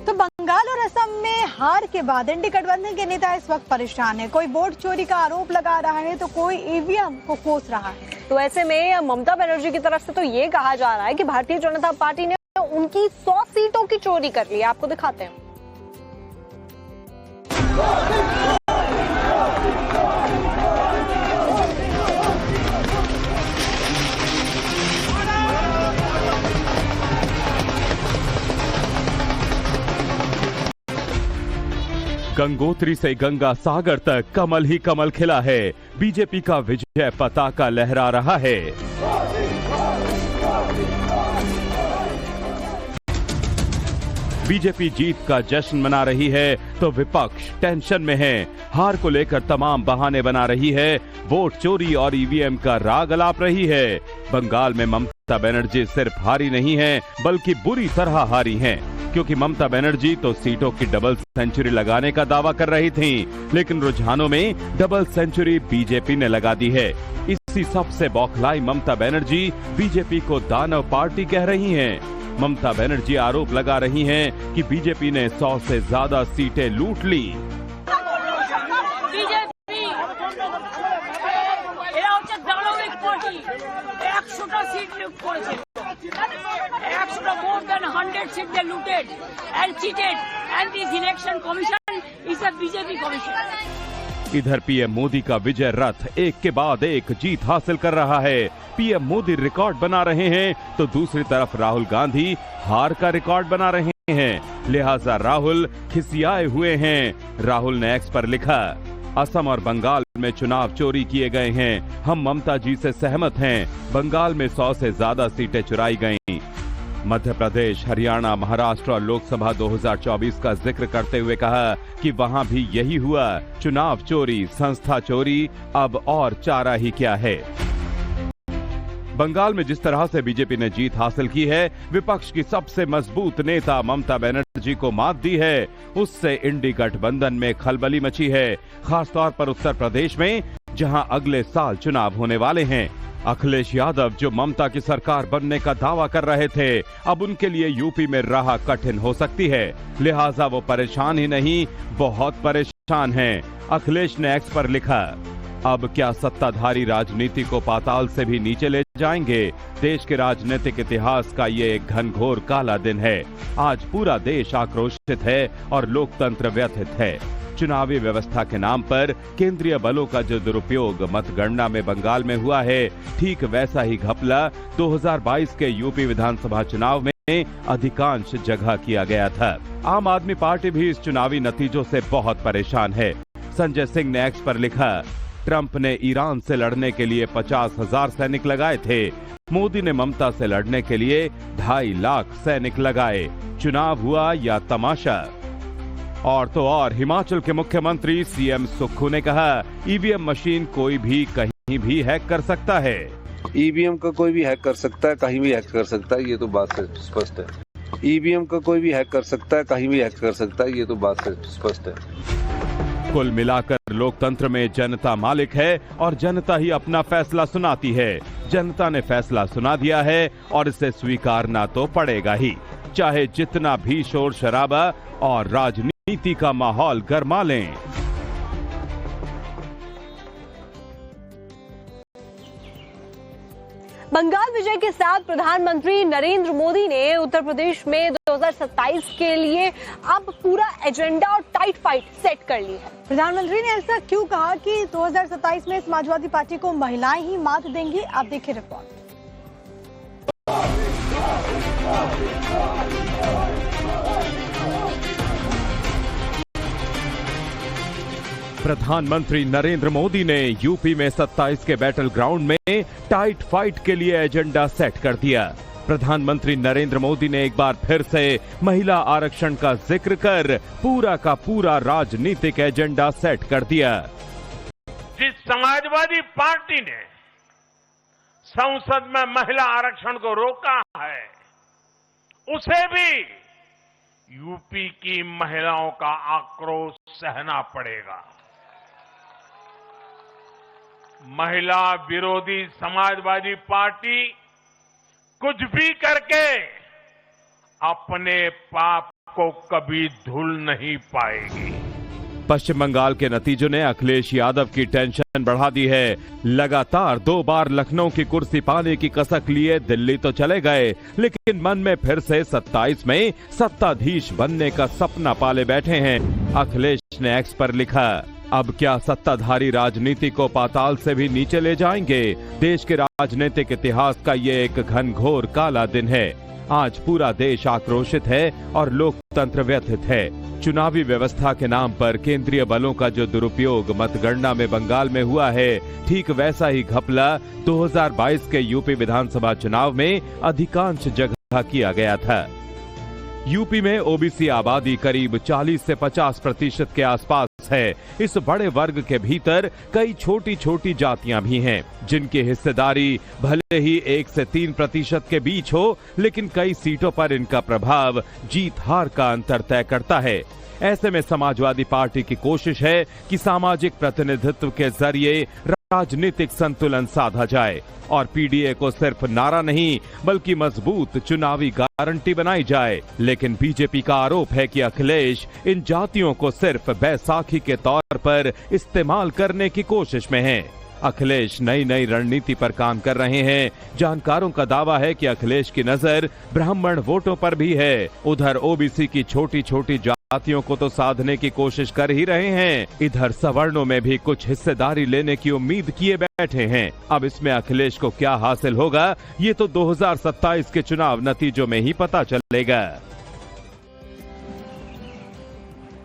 तो बंगाल और असम में हार के बाद इंडी गठबंधन के नेता इस वक्त परेशान है। कोई वोट चोरी का आरोप लगा रहा है तो कोई ईवीएम को कोस रहा है। तो ऐसे में ममता बनर्जी की तरफ से तो ये कहा जा रहा है कि भारतीय जनता पार्टी ने उनकी 100 सीटों की चोरी कर ली। आपको दिखाते हैं। गंगोत्री से गंगा सागर तक कमल ही कमल खिला है। बीजेपी का विजय पताका लहरा रहा है। बीजेपी जीत का जश्न मना रही है तो विपक्ष टेंशन में है। हार को लेकर तमाम बहाने बना रही है। वोट चोरी और ईवीएम का राग अलाप रही है। बंगाल में ममता बनर्जी सिर्फ हारी नहीं है बल्कि बुरी तरह हारी हैं, क्योंकि ममता बनर्जी तो सीटों की डबल सेंचुरी लगाने का दावा कर रही थीं, लेकिन रुझानों में डबल सेंचुरी बीजेपी ने लगा दी है। इसी सबसे बौखलाई ममता बनर्जी बीजेपी को दानव पार्टी कह रही हैं। ममता बनर्जी आरोप लगा रही हैं कि बीजेपी ने 100 से ज्यादा सीटें लूट ली। more than 100 seats they looted and cheated, and this election commission is a BJP commission. इधर पीएम मोदी का विजय रथ एक के बाद एक जीत हासिल कर रहा है। पीएम मोदी रिकॉर्ड बना रहे हैं तो दूसरी तरफ राहुल गांधी हार का रिकॉर्ड बना रहे हैं। लिहाजा राहुल खिसियाए हुए हैं। राहुल ने एक्स पर लिखा, असम और बंगाल में चुनाव चोरी किए गए हैं। हम ममता जी से सहमत हैं। बंगाल में 100 से ज्यादा सीटें चुराई गईं। मध्य प्रदेश, हरियाणा, महाराष्ट्र और लोकसभा 2024 का जिक्र करते हुए कहा कि वहां भी यही हुआ। चुनाव चोरी, संस्था चोरी, अब और चारा ही क्या है। बंगाल में जिस तरह से बीजेपी ने जीत हासिल की है, विपक्ष की सबसे मजबूत नेता ममता बनर्जी को मात दी है, उससे इंडी गठबंधन में खलबली मची है। खासतौर पर उत्तर प्रदेश में, जहां अगले साल चुनाव होने वाले हैं। अखिलेश यादव जो ममता की सरकार बनने का दावा कर रहे थे, अब उनके लिए यूपी में राह कठिन हो सकती है। लिहाजा वो परेशान ही नहीं, बहुत परेशान हैं। अखिलेश ने एक्स पर लिखा, अब क्या सत्ताधारी राजनीति को पाताल से भी नीचे ले जाएंगे। देश के राजनीतिक इतिहास का ये एक घनघोर काला दिन है। आज पूरा देश आक्रोशित है और लोकतंत्र व्यथित है। चुनावी व्यवस्था के नाम पर केंद्रीय बलों का जो दुरुपयोग मतगणना में बंगाल में हुआ है, ठीक वैसा ही घपला 2022 के यूपी विधानसभा चुनाव में अधिकांश जगह किया गया था। आम आदमी पार्टी भी इस चुनावी नतीजों से बहुत परेशान है। संजय सिंह ने एक्स पर लिखा, ट्रंप ने ईरान से लड़ने के लिए 50,000 सैनिक लगाए थे। मोदी ने ममता से लड़ने के लिए 2.5 लाख सैनिक लगाए। चुनाव हुआ या तमाशा। और तो और हिमाचल के मुख्यमंत्री सीएम सुक्खू ने कहा, ईवीएम मशीन कोई भी कहीं भी हैक कर सकता है। ईवीएम का कोई भी हैक कर सकता है, कहीं भी हैक कर सकता है, ये तो बात स्पष्ट है। ईवीएम का कोई भी हैक कर सकता है, कहीं भी हैक कर सकता है, ये तो बात स्पष्ट है। कुल मिलाकर लोकतंत्र में जनता मालिक है और जनता ही अपना फैसला सुनाती है। जनता ने फैसला सुना दिया है और इसे स्वीकारना तो पड़ेगा ही, चाहे जितना भी शोर शराबा और राजनीति का माहौल गरमा लें। बंगाल विजय के साथ प्रधानमंत्री नरेंद्र मोदी ने उत्तर प्रदेश में 2027 के लिए अब पूरा एजेंडा और टाइट फाइट सेट कर ली है। प्रधानमंत्री ने ऐसा क्यों कहा कि 2027 में समाजवादी पार्टी को महिलाएं ही मात देंगी? आप देखिए रिपोर्ट। प्रधानमंत्री नरेंद्र मोदी ने यूपी में 27 के बैटल ग्राउंड में टाइट फाइट के लिए एजेंडा सेट कर दिया। प्रधानमंत्री नरेंद्र मोदी ने एक बार फिर से महिला आरक्षण का जिक्र कर पूरा का पूरा राजनीतिक एजेंडा सेट कर दिया। जिस समाजवादी पार्टी ने संसद में महिला आरक्षण को रोका है, उसे भी यूपी की महिलाओं का आक्रोश सहना पड़ेगा। महिला विरोधी समाजवादी पार्टी कुछ भी करके अपने पाप को कभी धुल नहीं पाएगी। पश्चिम बंगाल के नतीजों ने अखिलेश यादव की टेंशन बढ़ा दी है। लगातार 2 बार लखनऊ की कुर्सी पाने की कसक लिए दिल्ली तो चले गए, लेकिन मन में फिर से 27 में सत्ताधीश बनने का सपना पाले बैठे हैं। अखिलेश ने एक्स पर लिखा, अब क्या सत्ताधारी राजनीति को पाताल से भी नीचे ले जाएंगे? देश के राजनीतिक इतिहास का ये एक घनघोर काला दिन है। आज पूरा देश आक्रोशित है और लोकतंत्र व्यथित है। चुनावी व्यवस्था के नाम पर केंद्रीय बलों का जो दुरुपयोग मतगणना में बंगाल में हुआ है, ठीक वैसा ही घपला 2022 के यूपी विधानसभा चुनाव में अधिकांश जगह किया गया था। यूपी में ओबीसी आबादी करीब 40 से 50% के आसपास है। इस बड़े वर्ग के भीतर कई छोटी छोटी जातियां भी हैं, जिनकी हिस्सेदारी भले ही 1 से 3% के बीच हो, लेकिन कई सीटों पर इनका प्रभाव जीत हार का अंतर तय करता है। ऐसे में समाजवादी पार्टी की कोशिश है कि सामाजिक प्रतिनिधित्व के जरिए राजनीतिक संतुलन साधा जाए और पीडीए को सिर्फ नारा नहीं बल्कि मजबूत चुनावी गारंटी बनाई जाए। लेकिन बीजेपी का आरोप है कि अखिलेश इन जातियों को सिर्फ बैसाखी के तौर पर इस्तेमाल करने की कोशिश में है। अखिलेश नई रणनीति पर काम कर रहे हैं। जानकारों का दावा है कि अखिलेश की नजर ब्राह्मण वोटों पर भी है। उधर ओबीसी की छोटी छोटी जातियों को तो साधने की कोशिश कर ही रहे हैं, इधर सवर्णों में भी कुछ हिस्सेदारी लेने की उम्मीद किए बैठे हैं। अब इसमें अखिलेश को क्या हासिल होगा, ये तो 2027 के चुनाव नतीजों में ही पता चलेगा।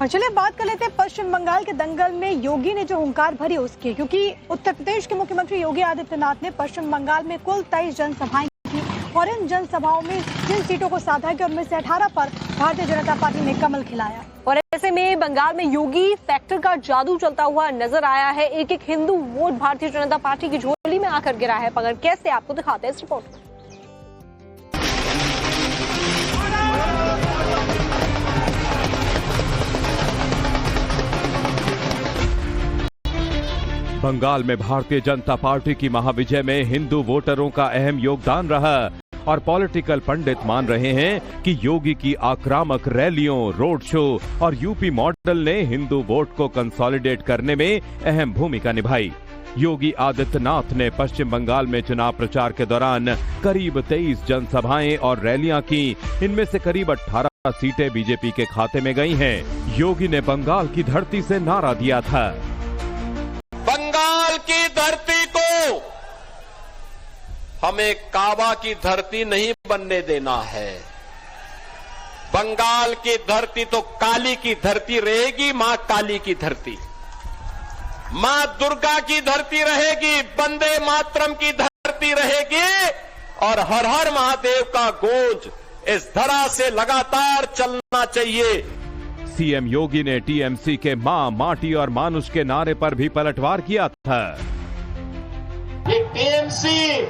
और चलिए बात कर लेते हैं पश्चिम बंगाल के दंगल में योगी ने जो हुंकार भरी उसकी, क्योंकि उत्तर प्रदेश के मुख्यमंत्री योगी आदित्यनाथ ने पश्चिम बंगाल में कुल 23 जनसभाएं की और इन जनसभाओं में जिन सीटों को साधा गया उनमें से 18 पर भारतीय जनता पार्टी ने कमल खिलाया। और ऐसे में बंगाल में योगी फैक्टर का जादू चलता हुआ नजर आया है। एक एक हिंदू वोट भारतीय जनता पार्टी की झोली में आकर गिरा है। मगर कैसे, आपको दिखाते हैं इस रिपोर्ट में। बंगाल में भारतीय जनता पार्टी की महाविजय में हिंदू वोटरों का अहम योगदान रहा और पॉलिटिकल पंडित मान रहे हैं कि योगी की आक्रामक रैलियों, रोड शो और यूपी मॉडल ने हिंदू वोट को कंसोलिडेट करने में अहम भूमिका निभाई। योगी आदित्यनाथ ने पश्चिम बंगाल में चुनाव प्रचार के दौरान करीब 23 जनसभाएं और रैलियां की। इनमें से करीब 18 सीटें बीजेपी के खाते में गई हैं। योगी ने बंगाल की धरती से नारा दिया था, बंगाल की धरती को हमें काबा की धरती नहीं बनने देना है। बंगाल की धरती तो काली की धरती रहेगी, मां काली की धरती, मां दुर्गा की धरती रहेगी, वंदे मातरम की धरती रहेगी और हर हर महादेव का गूंज इस धरा से लगातार चलना चाहिए। सीएम योगी ने टीएमसी के मां, माटी और मानुष के नारे पर भी पलटवार किया था। ये टीएमसी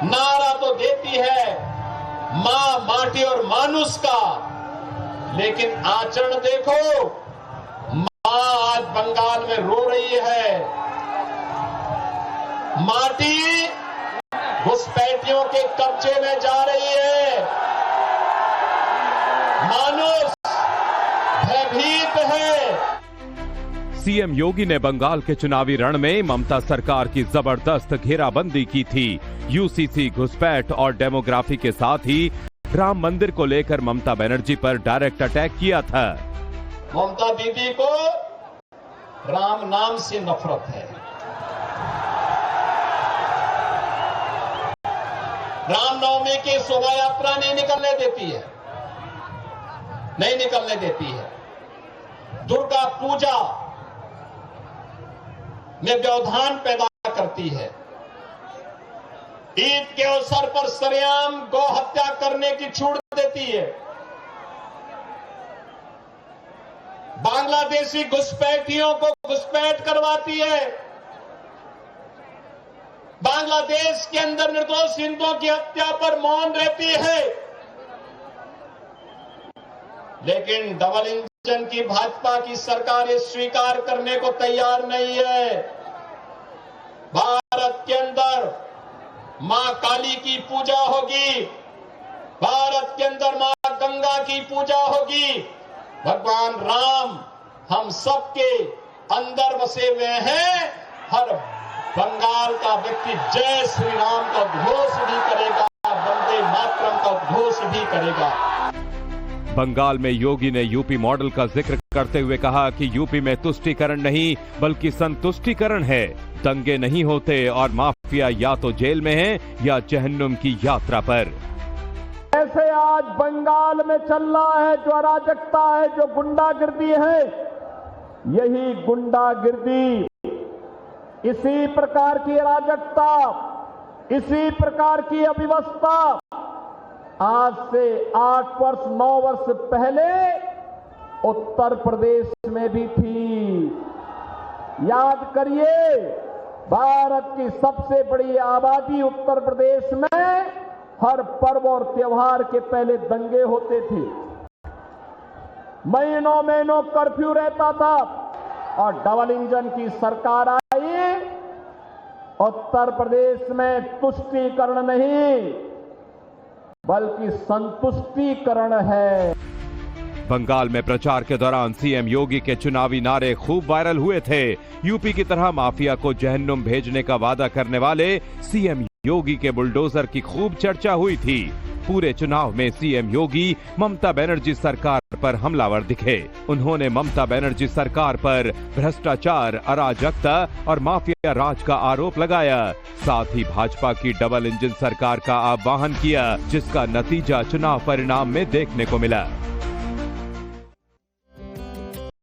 नारा तो देती है मां, माटी और मानुष का, लेकिन आचरण देखो, मां आज बंगाल में रो रही है। माटी घुसपैठियों के कब्जे में जा रही है, मानुष भयभीत है। सीएम योगी ने बंगाल के चुनावी रण में ममता सरकार की जबरदस्त घेराबंदी की थी। यूसीसी, घुसपैठ और डेमोग्राफी के साथ ही राम मंदिर को लेकर ममता बनर्जी पर डायरेक्ट अटैक किया था। ममता दीदी को राम नाम से नफरत है। रामनवमी की शोभा यात्रा नहीं निकलने देती है, नहीं निकलने देती है। दुर्गा पूजा में व्यवधान पैदा करती है। ईद के अवसर पर सरेआम गौ हत्या करने की छूट देती है। बांग्लादेशी घुसपैठियों को घुसपैठ करवाती है। बांग्लादेश के अंदर निर्दोष हिंदुओं की हत्या पर मौन रहती है। लेकिन डबल इंजन की भाजपा की सरकार ये स्वीकार करने को तैयार नहीं है। भारत के अंदर मां काली की पूजा होगी भारत के अंदर मां गंगा की पूजा होगी। भगवान राम हम सबके अंदर बसे हुए हैं। हर बंगाल का व्यक्ति जय श्री राम का घोष भी करेगा, वंदे मातरम का घोष भी करेगा। बंगाल में योगी ने यूपी मॉडल का जिक्र करते हुए कहा कि यूपी में तुष्टीकरण नहीं बल्कि संतुष्टीकरण है। दंगे नहीं होते और माफिया या तो जेल में है या जहन्नुम की यात्रा पर। ऐसे आज बंगाल में चल रहा है जो अराजकता है, जो गुंडागिर्दी है, यही गुंडागिर्दी, इसी प्रकार की अराजकता, इसी प्रकार की अव्यवस्था आज से 8 वर्ष 9 वर्ष पहले उत्तर प्रदेश में भी थी। याद करिए, भारत की सबसे बड़ी आबादी उत्तर प्रदेश में हर पर्व और त्योहार के पहले दंगे होते थे, महीनों महीनों कर्फ्यू रहता था और डबल इंजन की सरकार आई। उत्तर प्रदेश में तुष्टीकरण नहीं बल्कि संतुष्टीकरण है। बंगाल में प्रचार के दौरान सीएम योगी के चुनावी नारे खूब वायरल हुए थे। यूपी की तरह माफिया को जहन्नुम भेजने का वादा करने वाले सीएम योगी के बुलडोजर की खूब चर्चा हुई थी। पूरे चुनाव में सीएम योगी ममता बनर्जी सरकार पर हमलावर दिखे। उन्होंने ममता बनर्जी सरकार पर भ्रष्टाचार, अराजकता और माफिया राज का आरोप लगाया। साथ ही भाजपा की डबल इंजन सरकार का आह्वान किया, जिसका नतीजा चुनाव परिणाम में देखने को मिला।